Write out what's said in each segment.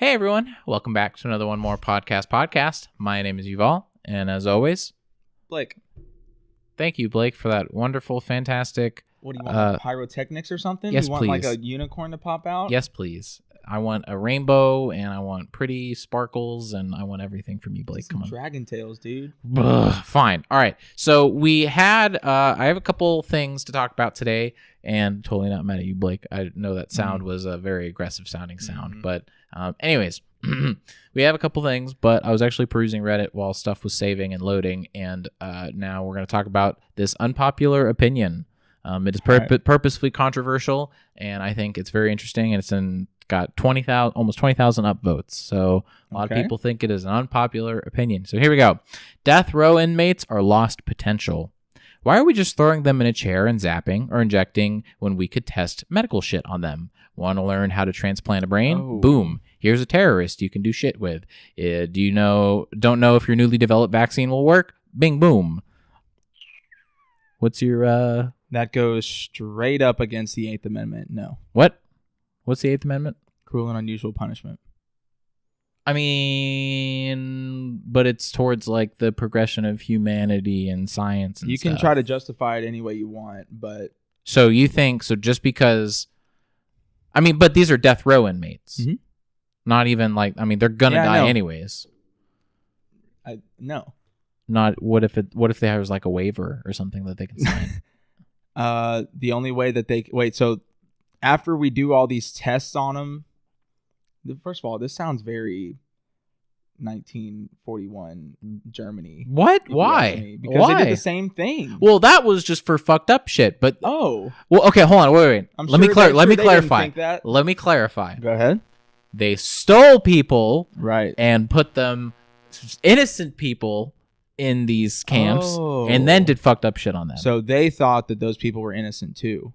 Hey everyone, welcome back to another One More Podcast. My name is Yuval, and as always, Blake. Thank you, Blake, for that wonderful, fantastic... What do you want, like pyrotechnics or something? Yes, you want please. like a unicorn to pop out? Yes, please. I want a rainbow, and I want pretty sparkles, and I want everything from you, Blake. Come on. Dragon tails, dude. Fine. All right. So we had... I have a couple things to talk about today, and totally not mad at you, Blake. I know that sound was a very aggressive sounding sound, but... anyways, we have a couple things, but I was actually perusing Reddit while stuff was saving and loading, and now we're going to talk about this unpopular opinion. It is purposefully controversial, and I think it's very interesting, and it's got almost 20,000 upvotes. So a lot of people think it is an unpopular opinion. So here we go. Death row inmates are lost potential. Why are we just throwing them in a chair and zapping or injecting when we could test medical shit on them? Want to learn how to transplant a brain? Oh. Boom. Here's a terrorist you can do shit with. Don't know if your newly developed vaccine will work? Bing boom. What's your That goes straight up against the 8th Amendment. No. What? What's the 8th Amendment? Cruel and unusual punishment. I mean, but it's towards like the progression of humanity and science and You can stuff. try to justify it any way you want, but... So you think, just because... I mean, but these are death row inmates. Mm-hmm. Not even like, I mean, they're gonna die anyways. No. Not, what if there was like a waiver or something that they can sign? The only way that they... Wait, so after we do all these tests on them... First of all, this sounds very 1941 Germany. What? Why? Because they did the same thing. Well, that was just for fucked up shit. But well, okay, hold on, wait. Let me clarify. Let me clarify. Go ahead. They stole people, right, and put them, innocent people, in these camps, and then did fucked up shit on them. So they thought that those people were innocent too.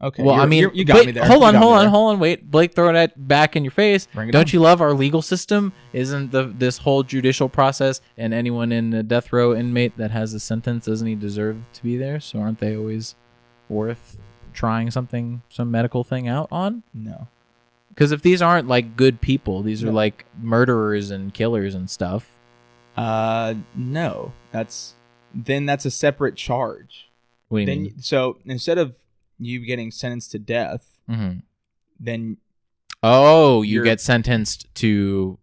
Okay. Well, you got me there. Hold on. Wait, Blake, throwing that back in your face. Don't you love our legal system? Isn't this whole judicial process, and anyone in a death row inmate that has a sentence, doesn't he deserve to be there? So aren't they always worth trying some medical thing out on? No. Because if these aren't like good people, these are like murderers and killers and stuff. No. That's a separate charge. What do you mean? So instead of you getting sentenced to death, then you get sentenced to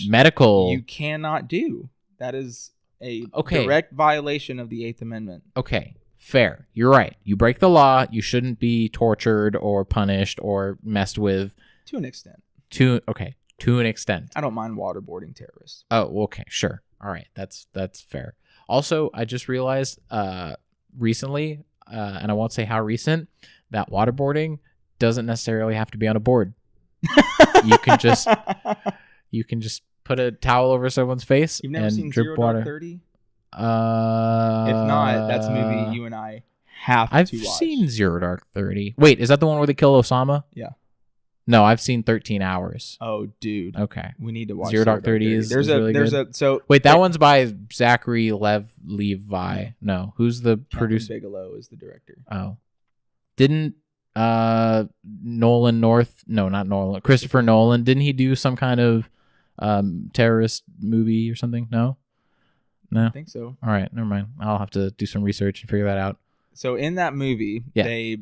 medical. You cannot do. That is a direct violation of the 8th Amendment. Okay, fair. You're right. You break the law. You shouldn't be tortured or punished or messed with. To an extent. To an extent. I don't mind waterboarding terrorists. Oh, okay, sure. All right, that's fair. Also, I just realized recently, and I won't say how recent, that waterboarding doesn't necessarily have to be on a board. you can just put a towel over someone's face and drip water. Dark 30? If not, that's a movie you and I have to watch. I've seen Zero Dark 30. Wait, is that the one where they kill Osama? Yeah. No, I've seen 13 Hours. Oh, dude. Okay. We need to watch Zero Dark 30. Wait, that one's by Zachary Levi. No, who's the producer? Bigelow is the director. Oh. Didn't Christopher Nolan, didn't he do some kind of terrorist movie or something? No? I think so. All right, never mind. I'll have to do some research and figure that out. So in that movie, they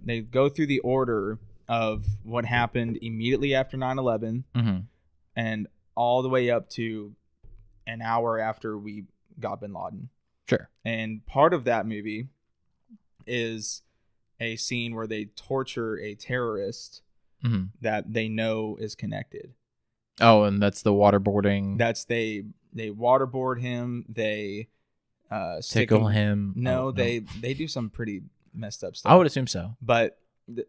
they go through the order of what happened immediately after 9/11 and all the way up to an hour after we got bin Laden. Sure. And part of that movie is a scene where they torture a terrorist that they know is connected. Oh, and that's the waterboarding. They waterboard him. They tickle him. No, they do some pretty messed up stuff. I would assume so. But do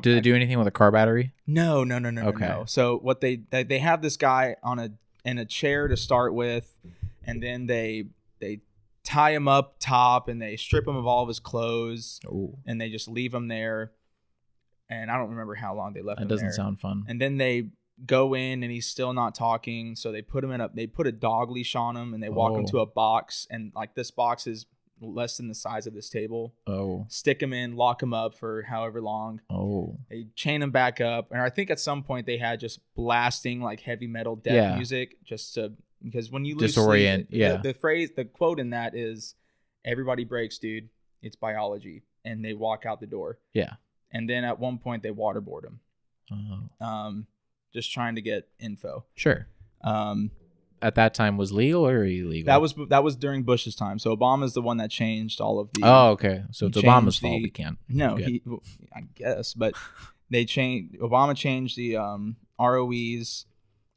they do anything with a car battery? No. Okay. No. So what they have this guy in a chair to start with, and then they tie him up top and they strip him of all of his clothes. Ooh. And they just leave him there. And I don't remember how long they left him there. That doesn't sound fun. And then they go in and he's still not talking, so they put a dog leash on him and they walk him to a box, and like this box is less than the size of this table. Oh. Stick them in, lock them up for however long. Oh. They chain them back up. And I think at some point they had just blasting like heavy metal death music just to, because when you lose disorient, sleep, the quote in that is, everybody breaks, dude. It's biology. And they walk out the door. Yeah. And then at one point they waterboard them. Oh. Just trying to get info. Sure. At that time was legal or illegal? That was during Bush's time. So Obama's the one that changed all of the. Oh, okay. So it's Obama's fault. We can't. No, I guess, but Obama changed the ROEs.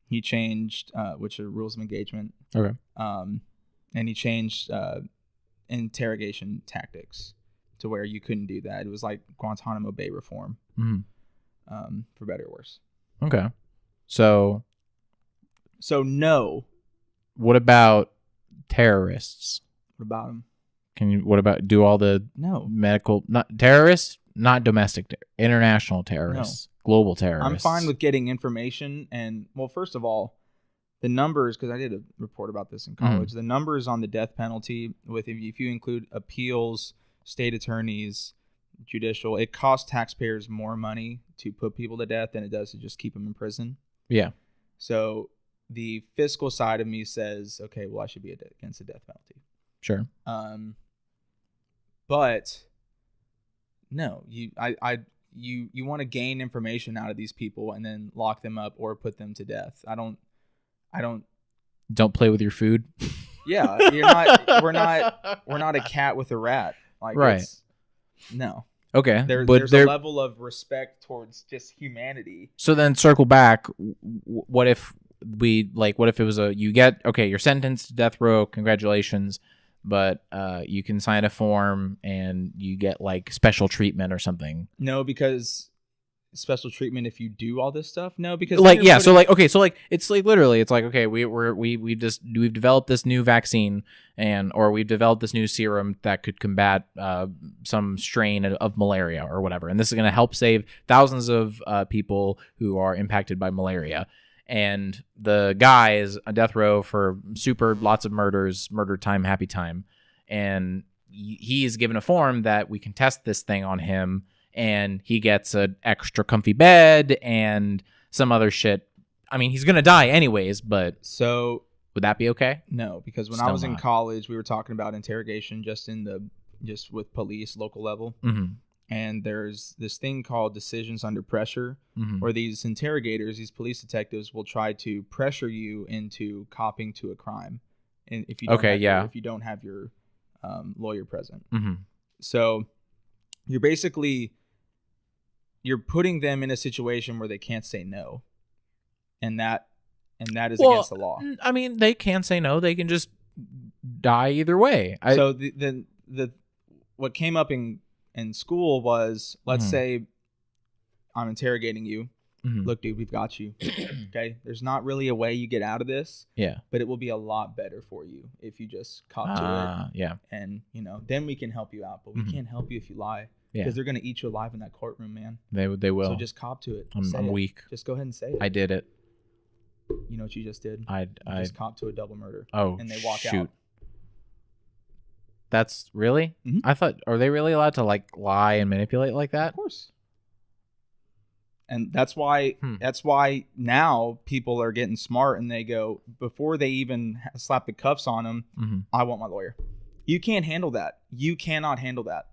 He changed which are rules of engagement. Okay. And he changed interrogation tactics to where you couldn't do that. It was like Guantanamo Bay reform. For better or worse. Okay. So no. What about terrorists? What about them? What about do all the medical, not terrorists, not domestic, international terrorists, global terrorists? I'm fine with getting information. And well, first of all, the numbers, because I did a report about this in college, the numbers on the death penalty, with if you include appeals, state attorneys, judicial, it costs taxpayers more money to put people to death than it does to just keep them in prison. Yeah. So the fiscal side of me says, okay, well, I should be against the death penalty. Sure. But no, you want to gain information out of these people and then lock them up or put them to death. I don't play with your food. Yeah, we're not a cat with a rat. Like, right. No. Okay. There's a level of respect towards just humanity. So then circle back. What if it was you're sentenced to death row. Congratulations. But you can sign a form and you get like special treatment or something. No, because special treatment if you do all this stuff. No, because it's like literally it's like, okay, we've developed this new vaccine or we've developed this new serum that could combat some strain of malaria or whatever, and this is going to help save thousands of people who are impacted by malaria. And the guy is on death row for lots of murders, murder time, happy time, and he is given a form that we can test this thing on him. And he gets an extra comfy bed and some other shit. I mean, he's going to die anyways, but so would that be okay? No, because when I was in college, we were talking about interrogation just with police, local level. Mm-hmm. And there's this thing called decisions under pressure, where these interrogators, these police detectives will try to pressure you into copping to a crime. And if you don't have your lawyer present. Mm-hmm. So you're putting them in a situation where they can't say no, and that is against the law. I mean, they can't say no; they can just die either way. So the what came up in school was, let's say I'm interrogating you. Look, dude, we've got you. Okay, there's not really a way you get out of this. Yeah, but it will be a lot better for you if you just cop to it. Yeah, and then we can help you out, but we can't help you if you lie. Because they're going to eat you alive in that courtroom, man. They will. So just cop to it. I'm weak. Just go ahead and say it. I did it. You know what you just did? I just cop to a double murder. Oh, and they walk out. That's really? Mm-hmm. I thought, are they really allowed to like lie and manipulate like that? Of course. And that's why now people are getting smart and they go, before they even slap the cuffs on them, I want my lawyer. You can't handle that. You cannot handle that.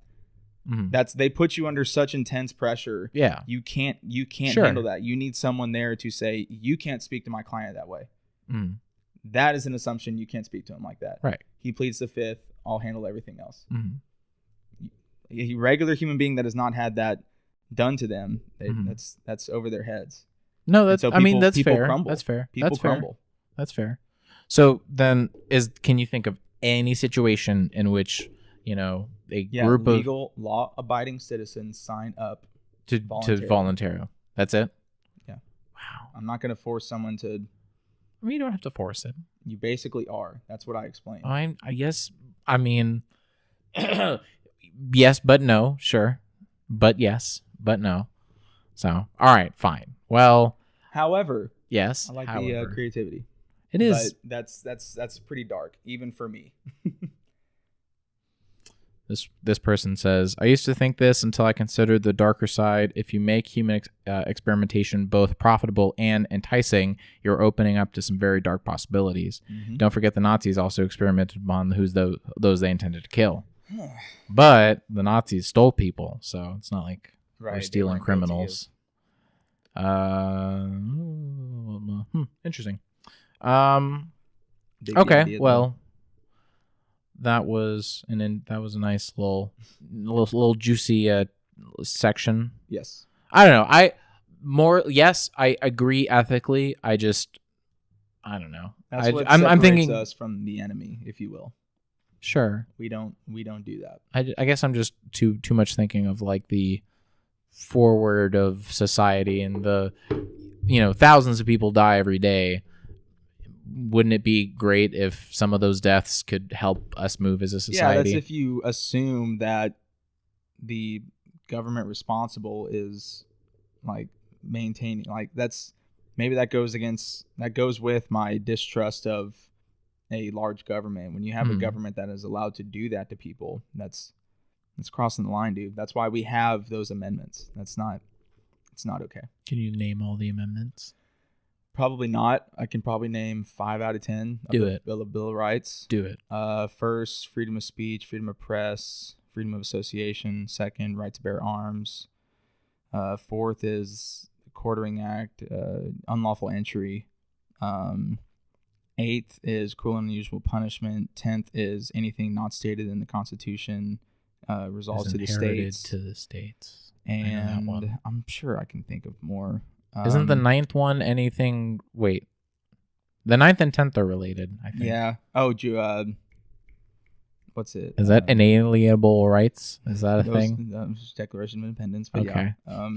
They put you under such intense pressure. Yeah. You can't handle that. You need someone there to say, you can't speak to my client that way. That is an assumption. You can't speak to him like that. Right. He pleads the fifth. I'll handle everything else. A regular human being that has not had that done to them, that's over their heads. No, that's fair. Crumble. That's fair. People crumble. That's fair. So then can you think of any situation in which, a group of legal law-abiding citizens sign up to voluntarily? That's it? Yeah. Wow. I'm not going to force someone to. I mean, you don't have to force it. You basically are. That's what I explained. I mean, yes, but no. Sure. But yes, but no. So, all right, fine. Well. However. Yes. I like the creativity. It is. But that's pretty dark, even for me. This person says, I used to think this until I considered the darker side. If you make human experimentation both profitable and enticing, you're opening up to some very dark possibilities. Don't forget the Nazis also experimented on those they intended to kill. But the Nazis stole people, so it's not like we're stealing criminals. Interesting. Okay, well, that was a nice little juicy section. Yes. I don't know. I agree ethically. I don't know. That's what separates us from the enemy, if you will. Sure. We don't do that. I guess I'm just too much thinking of like the forward of society and the thousands of people die every day. Wouldn't it be great if some of those deaths could help us move as a society? Yeah, that's if you assume that the government responsible is like maintaining, like that goes with my distrust of a large government. When you have a government that is allowed to do that to people, that's crossing the line, dude. That's why we have those amendments. It's not okay. Can you name all the amendments? Probably not. I can probably name 5 out of 10. Do it. Bill of Rights. Do it. First, freedom of speech, freedom of press, freedom of association. Second, right to bear arms. Fourth is Quartering Act, unlawful entry. Eighth is cruel and unusual punishment. 10th is anything not stated in the Constitution resolves to the states. To the states. And I'm sure I can think of more. Isn't the 9th one anything? Wait, the 9th and 10th are related, I think. Yeah. Oh, what's it? Is that inalienable rights? Is that a thing? Declaration of Independence. But okay. Yeah.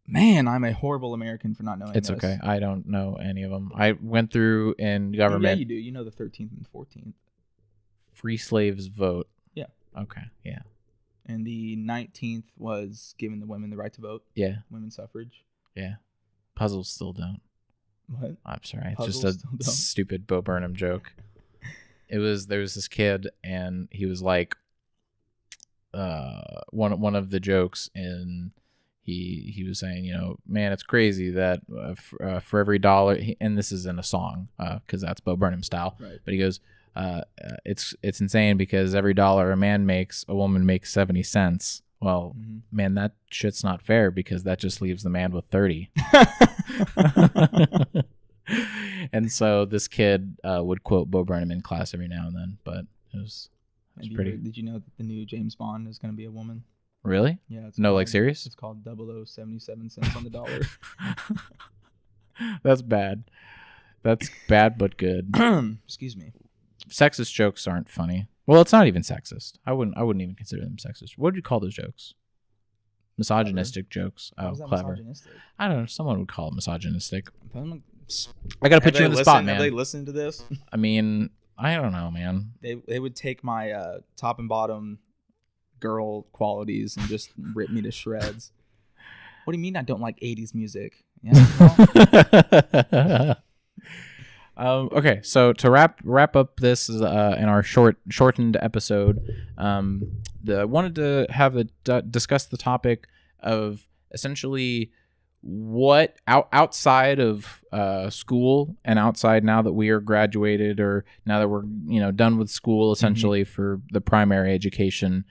Man, I'm a horrible American for not knowing It's this. okay. I don't know any of them. I went through in government. Yeah, you do. You know the 13th and 14th. Free slaves vote. Yeah. Okay. Yeah. And the 19th was giving the women the right to vote. Yeah. Women's suffrage. Yeah. Puzzles still don't. What? I'm sorry. It's just a stupid Bo Burnham joke. There was this kid, and he was like, one of the jokes, and he was saying, man, it's crazy that for every dollar, and this is in a song because that's Bo Burnham style. Right. But he goes, it's insane because every dollar a man makes, a woman makes 70 cents. Well, man, that shit's not fair because that just leaves the man with 30. And so this kid would quote Bo Burnham in class every now and then, but it was pretty. Did you know that the new James Bond is going to be a woman? Really? Yeah. Like serious? It's called 0077 cents on the dollar. That's bad. That's bad, but good. Excuse me. Sexist jokes aren't funny. Well, it's not even sexist. I wouldn't even consider them sexist. What would you call those jokes? Misogynistic jokes. Oh, clever. I don't know. Someone would call it misogynistic. I gotta put you in the spot, man. Have they listened to this? I mean, I don't know, man. They would take my top and bottom girl qualities and just rip me to shreds. What do you mean I don't like 80s music? Yeah. Okay, so to wrap up this in our shortened episode, I wanted to discuss the topic of essentially what outside of school and outside now that we are graduated or now that we're done with school essentially for the primary education,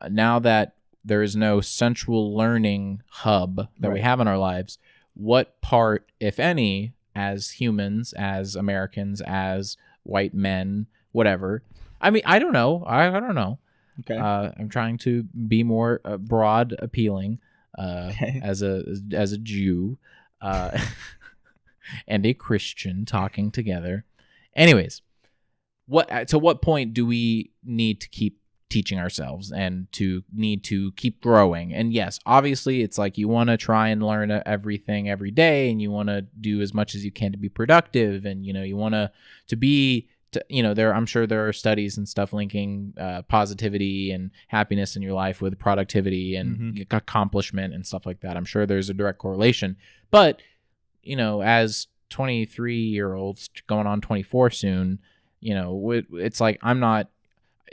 now that there is no central learning hub that we have in our lives, what part, if any, as humans, as Americans, as white men, whatever. I mean, I don't know. I don't know. Okay. I'm trying to be more broad appealing as a Jew and a Christian talking together. Anyways, to what point do we need to keep teaching ourselves and to need to keep growing? And yes, obviously it's like you want to try and learn everything every day, and you want to do as much as you can to be productive, and you want to be I'm sure there are studies and stuff linking positivity and happiness in your life with productivity and accomplishment and stuff like that. I'm sure there's a direct correlation, but as 23-year-olds going on 24 soon, it's like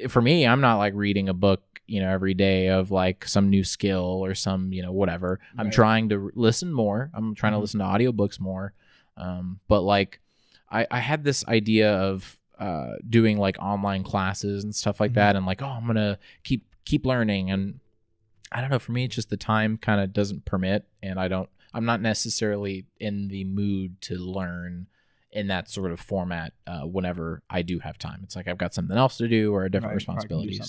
for me, I'm not like reading a book, every day of like some new skill or some, whatever. I'm trying to listen more. I'm trying to listen to audiobooks more. But like I had this idea of doing like online classes and stuff like that, and like, I'm gonna keep learning. And I don't know, for me it's just the time kind of doesn't permit, and I'm not necessarily in the mood to learn in that sort of format whenever I do have time. It's like I've got something else to do or a different responsibility.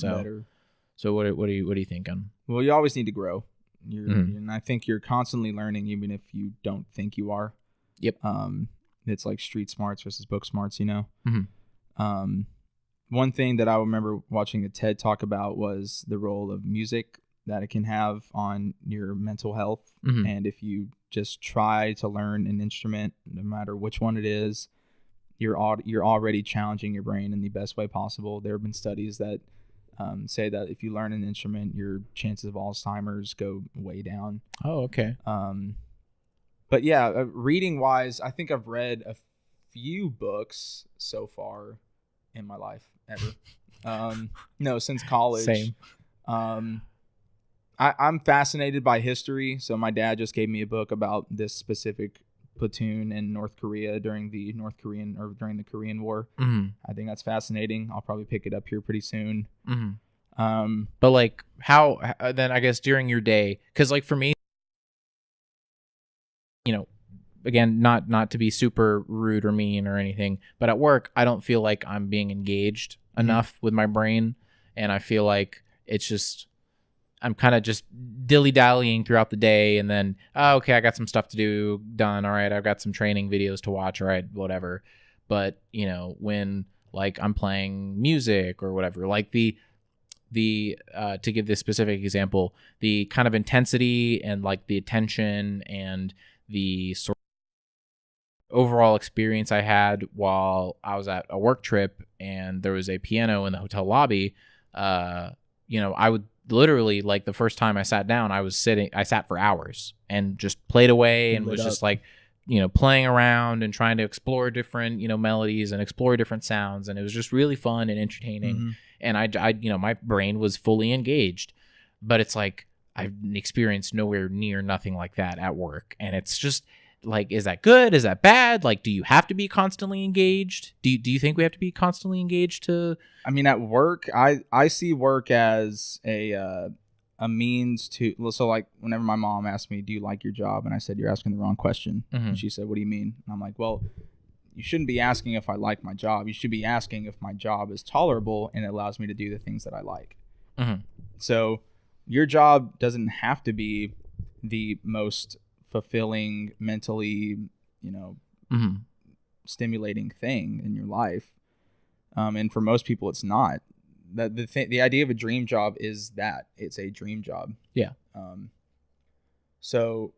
So what are you thinking? Well, you always need to grow. And I think you're constantly learning, even if you don't think you are. Yep. It's like street smarts versus book smarts, One thing that I remember watching a TED talk about was the role of music that it can have on your mental health. And if you just try to learn an instrument, no matter which one it is, you're already challenging your brain in the best way possible. There have been studies that say that if you learn an instrument, your chances of Alzheimer's go way down. Oh, okay. But yeah, reading wise, I think I've read a few books so far in my life ever. No, since college. Same. I'm fascinated by history. So my dad just gave me a book about this specific platoon in North Korea during the Korean War. I think that's fascinating. I'll probably pick it up here pretty soon. But like how then I guess during your day, because like for me, again, not to be super rude or mean or anything, but at work I don't feel like I'm being engaged enough with my brain, and I feel like it's just I'm kind of just dilly-dallying throughout the day, and then, okay, I got some stuff to do, done, all right, I've got some training videos to watch, all right, whatever. But, when, like, I'm playing music or whatever, like the to give this specific example, the kind of intensity and, like, the attention and the sort of overall experience I had while I was at a work trip and there was a piano in the hotel lobby, I would literally, like, the first time I sat down, I sat for hours and just played away and was just like, playing around and trying to explore different, melodies and explore different sounds. And it was just really fun and entertaining. And I my brain was fully engaged, but it's like, I've experienced nowhere near nothing like that at work. And it's just like, is that good? Is that bad? Like, do you have to be constantly engaged? Do you think we have to be constantly engaged to? I mean, at work, I see work as a means to. So, like, whenever my mom asked me, "Do you like your job?" and I said, "You're asking the wrong question," and she said, "What do you mean?" And I'm like, "Well, you shouldn't be asking if I like my job. You should be asking if my job is tolerable and it allows me to do the things that I like." So, your job doesn't have to be the most fulfilling, mentally, stimulating thing in your life, and for most people it's not. The idea of a dream job is that it's a dream job. So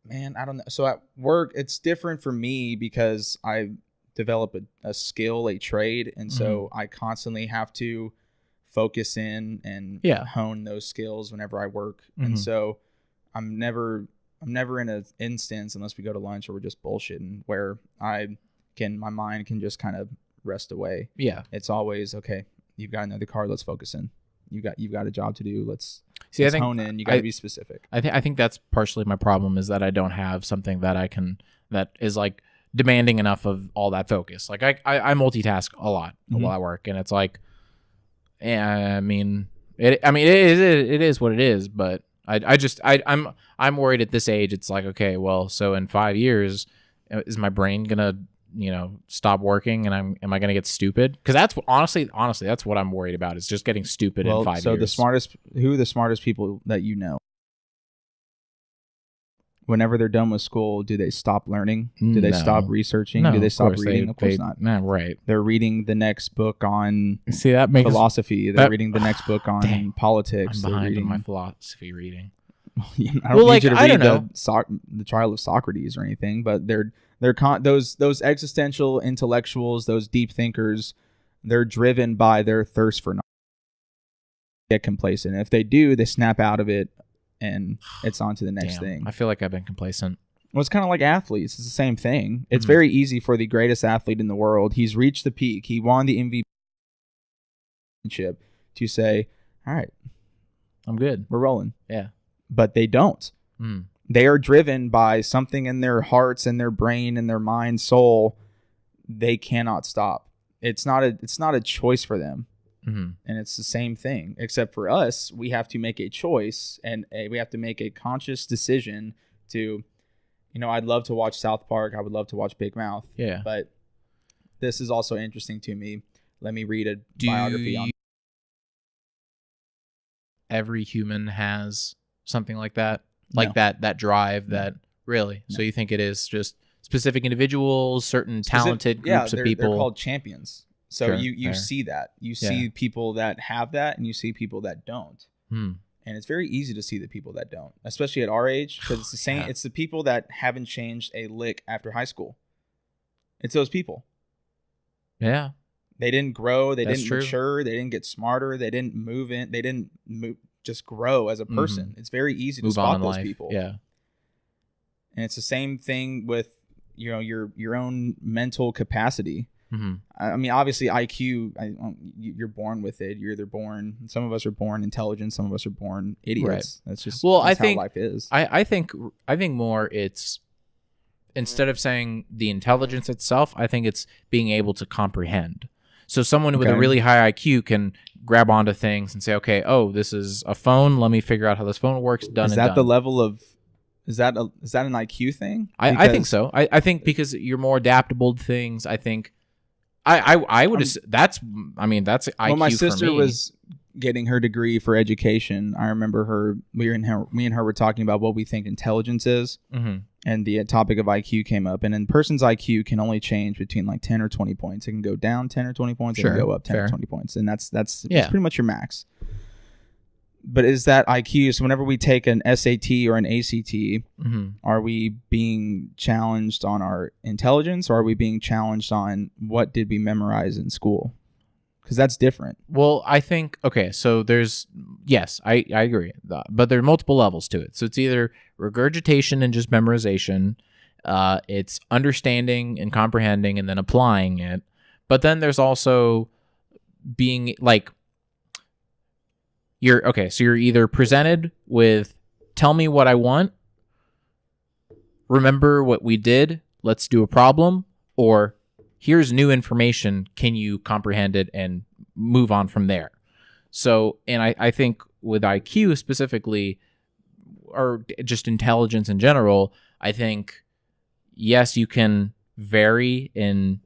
man, I don't know. So at work it's different for me because I develop a skill, a trade, and so I constantly have to focus in and hone those skills whenever I work. And so I'm never in an instance, unless we go to lunch or we're just bullshitting, where my mind can just kind of rest away. It's always, okay, you've got another card, let's focus in. You've got a job to do. Let's hone in. You got to be specific. I think that's partially my problem, is that I don't have something that is like demanding enough of all that focus. Like I multitask a lot while I work, and it's like, it is what it is, but I'm worried at this age. It's like, okay, well, so in 5 years, is my brain gonna, stop working, and am I gonna get stupid? Because that's what, honestly, that's what I'm worried about. Is just getting stupid in 5 years. So who are the smartest people that you know? Whenever they're done with school, do they stop learning? Do they stop researching? No, do they stop reading? Of course not. Right. They're reading the next book on philosophy. They're reading the next book on politics. I'm behind on my philosophy reading. I don't need you to read the Trial of Socrates or anything, but those existential intellectuals, those deep thinkers, they're driven by their thirst for knowledge. Get complacent. If they do, they snap out of it, and it's on to the next thing. I feel like I've been complacent. Well, it's kind of like athletes. It's the same thing. It's very easy for the greatest athlete in the world. He's reached the peak. He won the MVP. championship to say, all right, I'm good. we're rolling. Yeah. But they don't. Mm. They are driven by something in their hearts and their brain and their mind, soul. They cannot stop. It's not a choice for them. Mm-hmm. And it's the same thing, except for us, we have to make a choice and we have to make a conscious decision to, I'd love to watch South Park. I would love to watch Big Mouth. Yeah. But this is also interesting to me. Let me read a biography on. Every human has something like that, like No. that drive. That really. No. So you think it is just specific individuals, certain talented groups of people? They're called champions. So Sure, you fair. see that. You see people that have that, and you see people that don't. Hmm. And it's very easy to see the people that don't, especially at our age, because it's the same. Yeah. It's the people that haven't changed a lick after high school. It's those people. Yeah. They didn't grow. They That's didn't true. mature. They didn't get smarter. They didn't move in. They didn't just grow as a person. It's very easy to Move on spot in those life. people. Yeah. And it's the same thing with your own mental capacity. Mm-hmm. I mean, obviously, IQ. You're born with it. You're either born. Some of us are born intelligent. Some of us are born idiots. Right. That's just I that's think how life is. I think more it's, instead of saying the intelligence itself, I think it's being able to comprehend. So someone with a Okay. really high IQ can grab onto things and say, okay, oh, this is a phone. Let me figure out how this phone works. Done. Is and that done. the level of? Is that an IQ thing? I think so. I think because you're more adaptable to things. I think I would. That's IQ. Well, my for sister me. was getting her degree for education. I remember me and her were talking about what we think intelligence is, Mhm. and the topic of IQ came up. And a person's IQ can only change between like 10 or 20 points. It can go down 10 or 20 points. It Sure, can go up 10 fair. or 20 points, and that's Yeah. pretty much your max. But is that IQ? So whenever we take an SAT or an ACT, Mhm. are we being challenged on our intelligence, or are we being challenged on what did we memorize in school? Because that's different. Well, I think, okay, so yes, I agree, but there are multiple levels to it. So it's either regurgitation and just memorization, it's understanding and comprehending and then applying it, but then there's also being like, you're either presented with, tell me what I want, remember what we did, let's do a problem, or here's new information, can you comprehend it and move on from there? So, and I think with IQ specifically, or just intelligence in general, I think, yes, you can vary in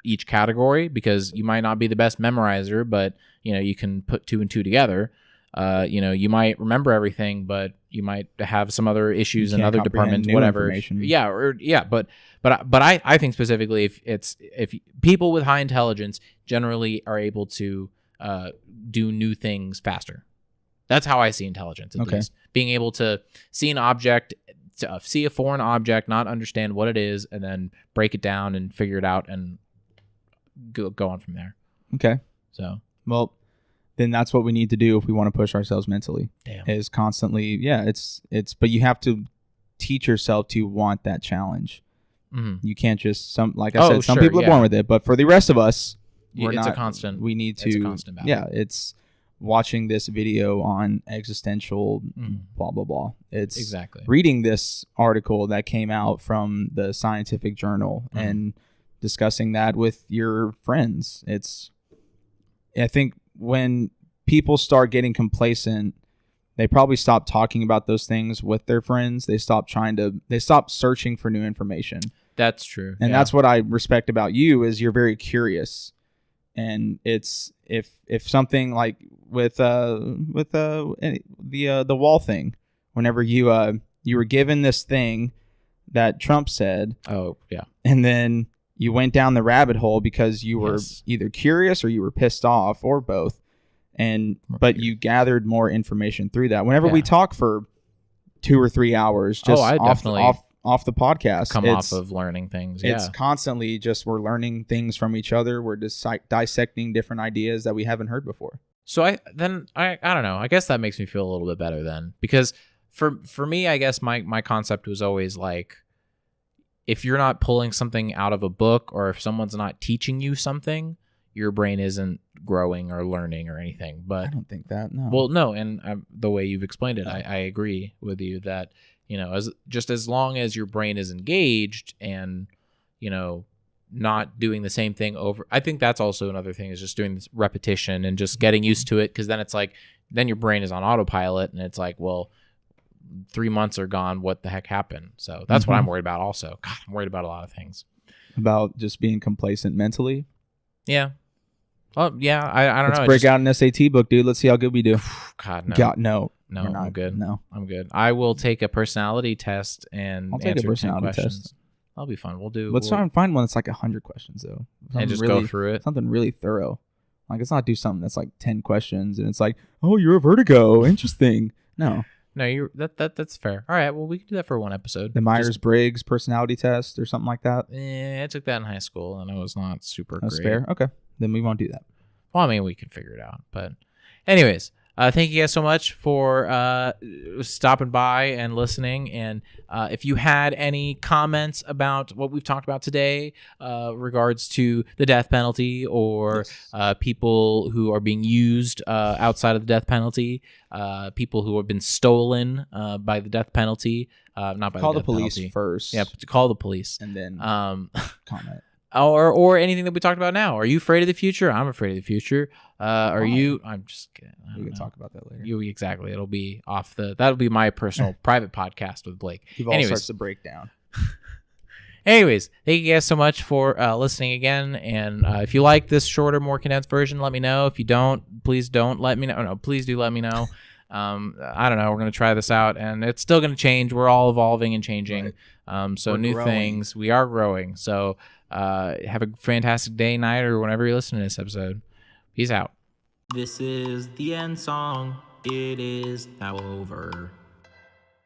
each category because you might not be the best memorizer, but you can put two and two together. You might remember everything, but you might have some other issues in other departments, whatever. But I think specifically if people with high intelligence generally are able to do new things faster. That's how I see intelligence, at least. Being able to see an object, to see a foreign object, not understand what it is, and then break it down and figure it out and go on from there. Okay. So, well, then that's what we need to do if we want to push ourselves mentally. damn. Is constantly, but you have to teach yourself to want that challenge. Mhm. You can't just some people sure, are born with it, but for the rest of us, It's a constant. We need to. It's a constant battle. Yeah, it's watching this video on existential blah blah blah. It's Exactly. reading this article that came out from the scientific journal and discussing that with your friends. I think when people start getting complacent, they probably stop talking about those things with their friends. They stop searching for new information. That's true. And that's what I respect about you is you're very curious. And it's if something like with the wall thing, whenever you were given this thing that Trump said, Oh, yeah. and then you went down the rabbit hole because you were either curious or you were pissed off or both, but you gathered more information through that. Whenever we talk for 2 or 3 hours, just off the podcast, come off of learning things. It's constantly just we're learning things from each other. We're just dissecting different ideas that we haven't heard before. So I don't know. I guess that makes me feel a little bit better then, because for me, I guess my concept was always like, if you're not pulling something out of a book or if someone's not teaching you something, your brain isn't growing or learning or anything. But I don't think that. No. well, no, and the way you've explained it, I agree with you that, as long as your brain is engaged and, not doing the same thing over. I think that's also another thing, is just doing this repetition and just getting used to it, because then it's like, then your brain is on autopilot and it's like, well, 3 months are gone. What the heck happened? So that's what I'm worried about also. God, I'm worried about a lot of things. About just being complacent mentally? Yeah. Well, yeah, I don't know. Let's break out an SAT book, dude. Let's see how good we do. God, no. God, no. No, We're not. I'm good. No. I'm good. I will take a personality test and I'll take answer a personality 10 questions. test. That'll be fun. Let's try and find one that's like 100 questions, though. And just go through it. Something really thorough. Like, let's not do something that's like 10 questions and it's like, oh, you're a vertigo. Interesting. No. No, that's fair. All right, well, we can do that for one episode. The Myers-Briggs personality test or something like that. I took that in high school, and it was not super That's great. fair. Okay, then we won't do that. Well, I mean, we can figure it out. But anyways, thank you guys so much for stopping by and listening. And if you had any comments about what we've talked about today, regards to the death penalty or people who are being used outside of the death penalty, people who have been stolen by the death penalty, not by call the the police penalty. first. Yeah, call the police. And then comment. Or anything that we talked about now. Are you afraid of the future? I'm afraid of the future. Are you? I'm just kidding. We can talk about that later. Exactly. It'll be that'll be my personal private podcast with Blake. You've all starts to break down. Anyways, thank you guys so much for listening again. And if you like this shorter, more condensed version, let me know. If you don't, please don't let me know. No, please do let me know. I don't know. We're going to try this out, and it's still going to change. We're all evolving and changing. Right. So we're new growing. Things. We are growing. So have a fantastic day, night, or whenever you listen to this episode. Peace out. This is the end song. It is now over.